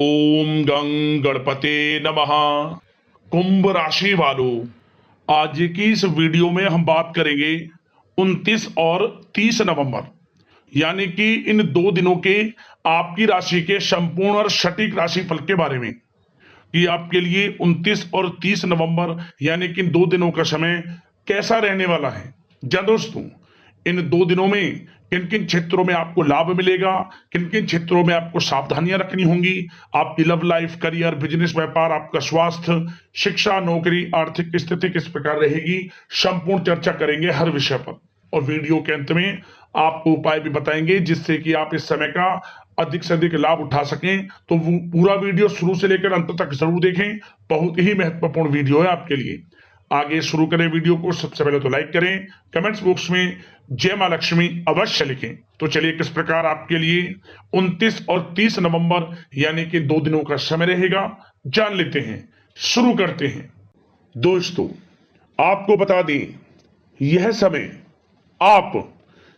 ओम गं गणपते नमः। कुंभ राशि वालों, आज की इस वीडियो में हम बात करेंगे 29 और 30 नवंबर यानी कि इन 2 दिनों के आपकी राशि के संपूर्ण और सटीक राशिफल के बारे में कि आपके लिए 29 और 30 नवंबर यानी कि इन 2 दिनों का समय कैसा रहने वाला है। जा दोस्तों, इन 2 दिनों में किन किन क्षेत्रों में आपको लाभ मिलेगा, किन किन क्षेत्रों में आपको सावधानियां रखनी होंगी, आपकी लव लाइफ, करियर, बिजनेस, व्यापार, आपका स्वास्थ्य, शिक्षा, नौकरी, आर्थिक स्थिति किस प्रकार रहेगी, संपूर्ण चर्चा करेंगे हर विषय पर। और वीडियो के अंत में आपको उपाय भी बताएंगे जिससे कि आप इस समय का अधिक से अधिक लाभ उठा सकें। तो वो पूरा वीडियो शुरू से लेकर अंत तक जरूर देखें, बहुत ही महत्वपूर्ण वीडियो है आपके लिए। आगे शुरू करें वीडियो को, सबसे पहले तो लाइक करें, कमेंट्स बॉक्स में जय मां लक्ष्मी अवश्य लिखें। तो चलिए किस प्रकार आपके लिए 29 और 30 नवंबर यानी कि 2 दिनों का समय रहेगा जान लेते हैं। शुरू करते हैं। दोस्तों, आपको बता दें, यह समय आप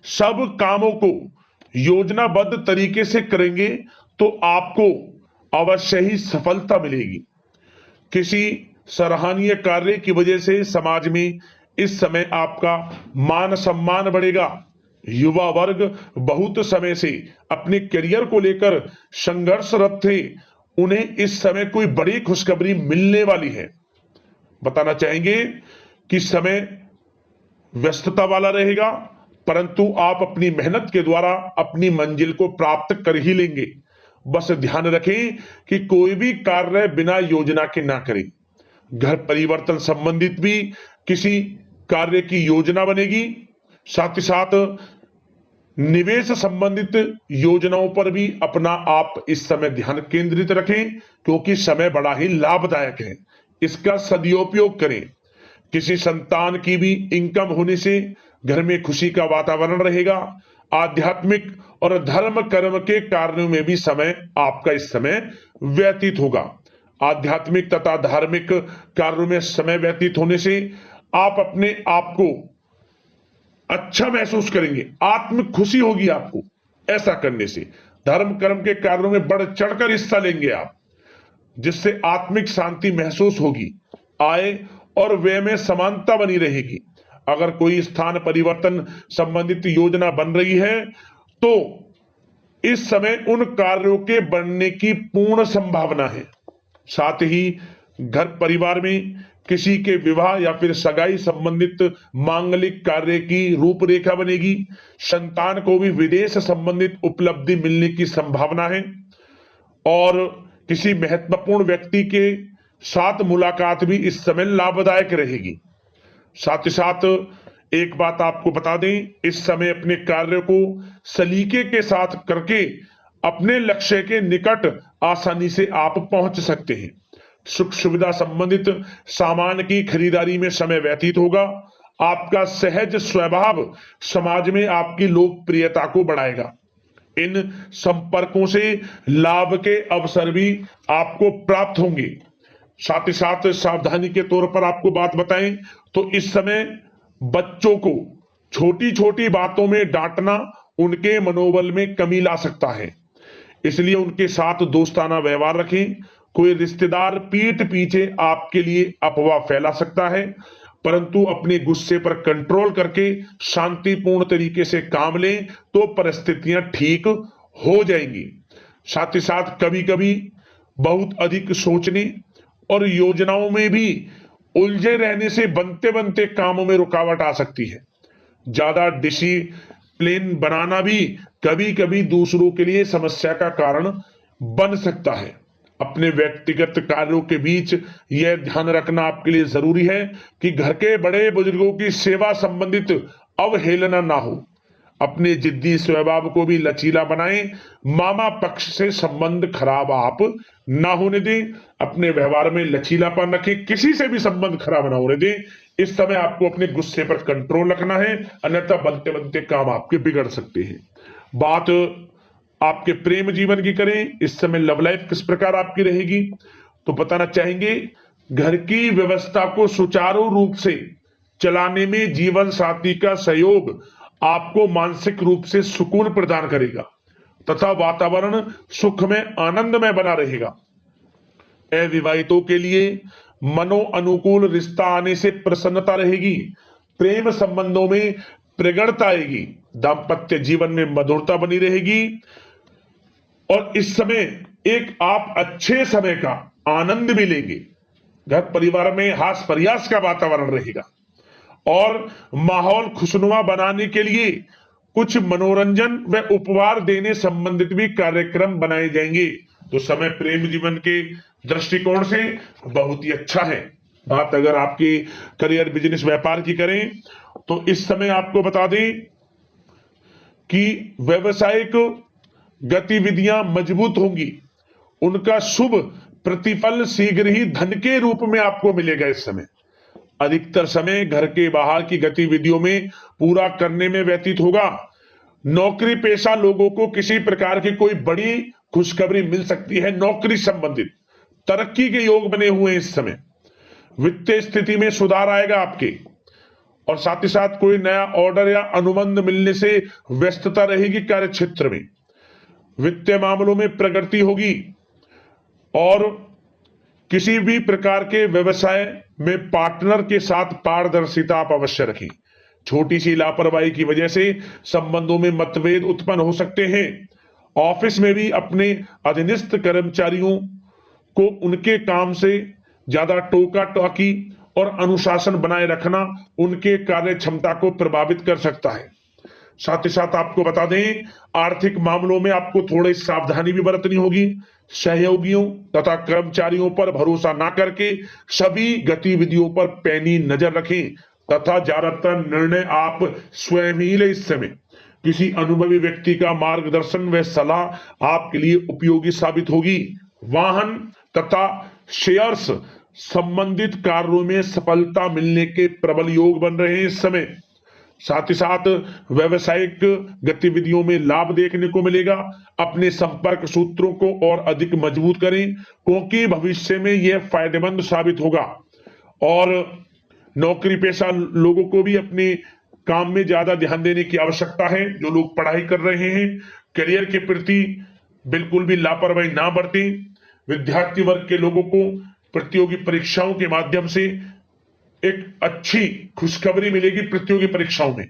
सब कामों को योजनाबद्ध तरीके से करेंगे तो आपको अवश्य ही सफलता मिलेगी। किसी सराहनीय कार्य की वजह से समाज में इस समय आपका मान सम्मान बढ़ेगा। युवा वर्ग बहुत समय से अपने करियर को लेकर संघर्षरत थे, उन्हें इस समय कोई बड़ी खुशखबरी मिलने वाली है। बताना चाहेंगे कि समय व्यस्तता वाला रहेगा, परंतु आप अपनी मेहनत के द्वारा अपनी मंजिल को प्राप्त कर ही लेंगे। बस ध्यान रखें कि कोई भी कार्य बिना योजना के ना करें। घर परिवर्तन संबंधित भी किसी कार्य की योजना बनेगी। साथ ही साथ निवेश संबंधित योजनाओं पर भी अपना आप इस समय ध्यान केंद्रित रखें, क्योंकि समय बड़ा ही लाभदायक है। इसका सदुपयोग करें। किसी संतान की भी इनकम होने से घर में खुशी का वातावरण रहेगा। आध्यात्मिक और धर्म कर्म के कार्यों में भी समय आपका इस समय व्यतीत होगा। आध्यात्मिक तथा धार्मिक कार्यों में समय व्यतीत होने से आप अपने आप को अच्छा महसूस करेंगे, आत्म खुशी होगी आपको। ऐसा करने से धर्म कर्म के कार्यों में बढ़ चढ़कर हिस्सा लेंगे आप, जिससे आत्मिक शांति महसूस होगी। आय और व्यय में समानता बनी रहेगी। अगर कोई स्थान परिवर्तन संबंधित योजना बन रही है तो इस समय उन कार्यों के बनने की पूर्ण संभावना है। साथ ही घर परिवार में किसी के विवाह या फिर सगाई संबंधित मांगलिक कार्य की रूपरेखा बनेगी। संतान को भी विदेश संबंधित उपलब्धि मिलने की संभावना है और किसी महत्वपूर्ण व्यक्ति के साथ मुलाकात भी इस समय लाभदायक रहेगी। साथ ही साथ एक बात आपको बता दें, इस समय अपने कार्य को सलीके के साथ करके अपने लक्ष्य के निकट आसानी से आप पहुंच सकते हैं। सुख सुविधा संबंधित सामान की खरीदारी में समय व्यतीत होगा। आपका सहज स्वभाव समाज में आपकी लोकप्रियता को बढ़ाएगा। इन संपर्कों से लाभ के अवसर भी आपको प्राप्त होंगे। साथ ही साथ सावधानी के तौर पर आपको बात बताएं तो इस समय बच्चों को छोटी छोटी बातों में डांटना उनके मनोबल में कमी ला सकता है, इसलिए उनके साथ दोस्ताना व्यवहार रखें। कोई रिश्तेदार पीठ पीछे आपके लिए अफवाह फैला सकता है, परंतु अपने गुस्से पर कंट्रोल करके शांतिपूर्ण तरीके से काम लें तो परिस्थितियां ठीक हो जाएंगी। साथ ही साथ कभी कभी बहुत अधिक सोचने और योजनाओं में भी उलझे रहने से बनते बनते कामों में रुकावट आ सकती है। ज्यादा डिसिप्लिन बनाना भी कभी कभी दूसरों के लिए समस्या का कारण बन सकता है। अपने व्यक्तिगत कार्यों के बीच यह ध्यान रखना आपके लिए जरूरी है कि घर के बड़े बुजुर्गों की सेवा संबंधित अवहेलना ना हो। अपने जिद्दी स्वभाव को भी लचीला बनाएं। मामा पक्ष से संबंध खराब आप ना होने दें। अपने व्यवहार में लचीलापन रखें, किसी से भी संबंध खराब ना होने दें। इस समय आपको अपने गुस्से पर कंट्रोल रखना है, अन्यथा बनते बनते काम आपके बिगड़ सकते हैं। बात आपके प्रेम जीवन की करें, इस समय लव लाइफ किस प्रकार आपकी रहेगी तो बताना चाहेंगे, घर की व्यवस्था को सुचारू रूप से चलाने में जीवन साथी का सहयोग आपको मानसिक रूप से सुकून प्रदान करेगा। तथा वातावरण सुख में आनंद में बना रहेगा। अविवाहितों के लिए मनो अनुकूल रिश्ता आने से प्रसन्नता रहेगी। प्रेम संबंधों में प्रगाढ़ता आएगी। दाम्पत्य जीवन में मधुरता बनी रहेगी और इस समय एक आप अच्छे समय का आनंद भी लेंगे। घर परिवार में हास प्रयास का वातावरण रहेगा और माहौल खुशनुमा बनाने के लिए कुछ मनोरंजन व उपहार देने संबंधित भी कार्यक्रम बनाए जाएंगे। तो समय प्रेम जीवन के दृष्टिकोण से बहुत ही अच्छा है। बात अगर आपके करियर बिजनेस व्यापार की करें तो इस समय आपको बता दें कि व्यवसायिक गतिविधियां मजबूत होंगी। उनका शुभ प्रतिफल शीघ्र ही धन के रूप में आपको मिलेगा। इस समय अधिकतर समय घर के बाहर की गतिविधियों में पूरा करने में व्यतीत होगा। नौकरी पेशा लोगों को किसी प्रकार की कोई बड़ी खुशखबरी मिल सकती है। नौकरी संबंधित तरक्की के योग बने हुए हैं। इस समय वित्तीय स्थिति में सुधार आएगा आपके और साथ ही साथ कोई नया ऑर्डर या अनुबंध मिलने से व्यस्तता रहेगी। कार्य क्षेत्र में वित्तीय मामलों में प्रगति होगी और किसी भी प्रकार के व्यवसाय में पार्टनर के साथ पारदर्शिता आप अवश्य रखें। छोटी सी लापरवाही की वजह से संबंधों में मतभेद उत्पन्न हो सकते हैं। ऑफिस में भी अपने अधीनस्थ कर्मचारियों को उनके काम से ज्यादा टोका टाकी और अनुशासन बनाए रखना उनके कार्य क्षमता को प्रभावित कर सकता है। साथ ही साथ आपको बता दें आर्थिक मामलों में आपको थोड़ी सावधानी भी बरतनी होगी। सहयोगियों तथा कर्मचारियों पर भरोसा ना करके सभी गतिविधियों पर पैनी नजर रखें तथा ज्यादातर निर्णय आप स्वयं ही लें। इस समय किसी अनुभवी व्यक्ति का मार्गदर्शन व सलाह आपके लिए उपयोगी साबित होगी। वाहन तथा शेयर्स संबंधित कार्यों में सफलता मिलने के प्रबल योग बन रहे हैं इस समय। साथ ही साथ व्यवसायिक गतिविधियों में लाभ देखने को मिलेगा। अपने संपर्क सूत्रों को और अधिक मजबूत करें क्योंकि भविष्य में यह फायदेमंद साबित होगा। और नौकरी पेशा लोगों को भी अपने काम में ज्यादा ध्यान देने की आवश्यकता है। जो लोग पढ़ाई कर रहे हैं करियर के प्रति बिल्कुल भी लापरवाही ना बरतें। विद्यार्थी वर्ग के लोगों को प्रतियोगी परीक्षाओं के माध्यम से एक अच्छी खुशखबरी मिलेगी। प्रतियोगी परीक्षाओं में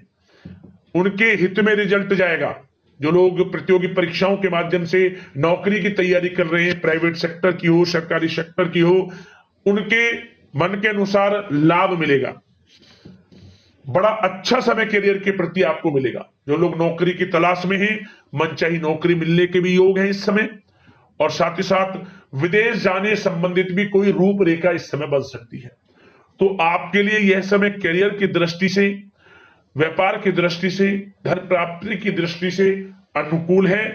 उनके हित में रिजल्ट जाएगा। जो लोग प्रतियोगी परीक्षाओं के माध्यम से नौकरी की तैयारी कर रहे हैं, प्राइवेट सेक्टर की हो सरकारी सेक्टर की हो, उनके मन के अनुसार लाभ मिलेगा। बड़ा अच्छा समय करियर के प्रति आपको मिलेगा। जो लोग नौकरी की तलाश में हैं मनचाही नौकरी मिलने के भी योग हैं इस समय। और साथ ही साथ विदेश जाने संबंधित भी कोई रूपरेखा इस समय बन सकती है। तो आपके लिए यह समय करियर की दृष्टि से, व्यापार की दृष्टि से, धन प्राप्ति की दृष्टि से अनुकूल है।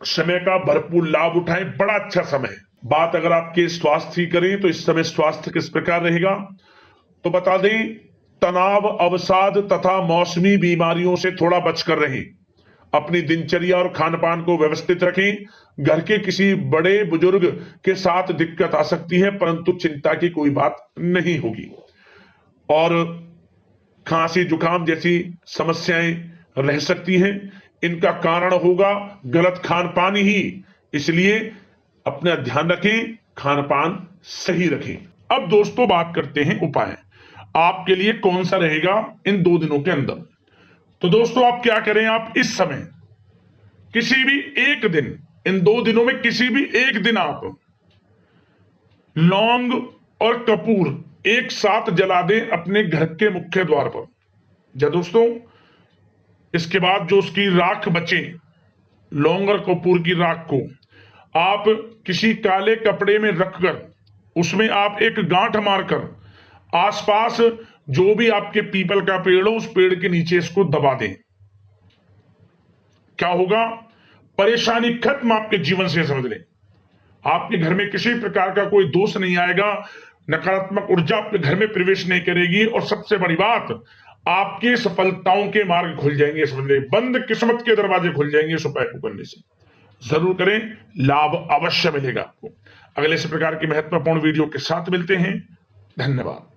समय का भरपूर लाभ उठाएं, बड़ा अच्छा समय है। बात अगर आपके स्वास्थ्य की करें तो इस समय स्वास्थ्य किस प्रकार रहेगा तो बता दें तनाव, अवसाद तथा मौसमी बीमारियों से थोड़ा बचकर रहें। अपनी दिनचर्या और खान पान को व्यवस्थित रखें। घर के किसी बड़े बुजुर्ग के साथ दिक्कत आ सकती है परंतु चिंता की कोई बात नहीं होगी। और खांसी जुकाम जैसी समस्याएं रह सकती हैं। इनका कारण होगा गलत खान पान ही। इसलिए अपना ध्यान रखें, खान पान सही रखें। अब दोस्तों बात करते हैं उपाय आपके लिए कौन सा रहेगा इन 2 दिनों के अंदर। तो दोस्तों आप क्या करें, आप इस समय किसी भी एक दिन, इन 2 दिनों में किसी भी एक दिन आप लौंग और कपूर एक साथ जला दें अपने घर के मुख्य द्वार पर। जब दोस्तों इसके बाद जो उसकी राख बचे, लौंग और कपूर की राख को आप किसी काले कपड़े में रखकर उसमें आप एक गांठ मारकर आसपास जो भी आपके पीपल का पेड़ हो उस पेड़ के नीचे इसको दबा दें। क्या होगा, परेशानी खत्म आपके जीवन से। समझ लें आपके घर में किसी प्रकार का कोई दोष नहीं आएगा, नकारात्मक ऊर्जा आपके घर में प्रवेश नहीं करेगी और सबसे बड़ी बात आपकी सफलताओं के मार्ग खुल जाएंगे। समझ लें बंद किस्मत के दरवाजे खुल जाएंगे इस उपाय को करने से। जरूर करें, लाभ अवश्य मिलेगा आपको। अगले इस प्रकार की महत्वपूर्ण वीडियो के साथ मिलते हैं। धन्यवाद।